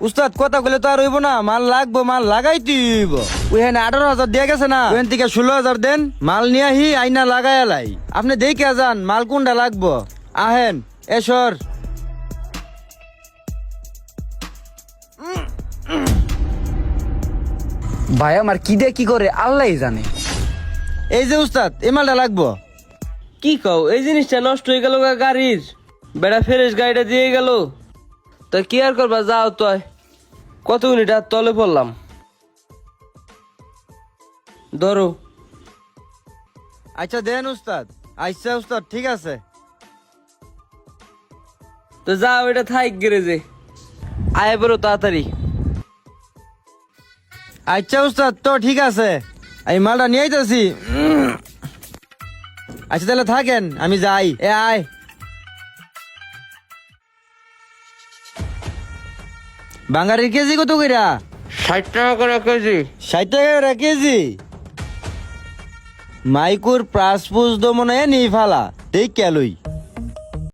উস্তাদ কথা বলে তো আর হইব না, মাল লাগবো, মাল লাগাইতে হইব। ওইখানে 18,000 দিয়ে গেছে না, ওখান থেকে 16,000 দেন, মাল নিয়ে আহি আইনা লাগাই লাই। আপনি দেখে যান মাল কোনটা লাগবো। আহেন এসর। ভাই আমার কি দিয়ে কি করে আল্লাহ জানে। এই যে উস্তাদ, এই মালটা লাগবো। কি কও, এই জিনিসটা নষ্ট হয়ে গেল গাড়ির, বেড়া ফ্রেশ গাড়িটা দিয়ে গেল। তো কি আর করবা, যাও তো। কত মিনিট আর তলে পড়লাম, ধরো। আচ্ছা দেন উস্তাদ। আচ্ছা উস্তাদ, ঠিক আছে। তো যাও, এটা থাইক গ্যারেজে, আয় বড় তাড়াতাড়ি। আচ্ছা উস্তাদ, তো ঠিক আছে, আমি মালটা নিয়ে আইতাছি। আচ্ছা তাহলে থাকেন, আমি যাই। এ আয়। বাঙালির কেজি কত কইরা? 60 টাকা করে কেজি। 60 টাকা করে কেজি। মাইকুর প্রাসপুস দমনে নি ফালা, ঠিক কেলই।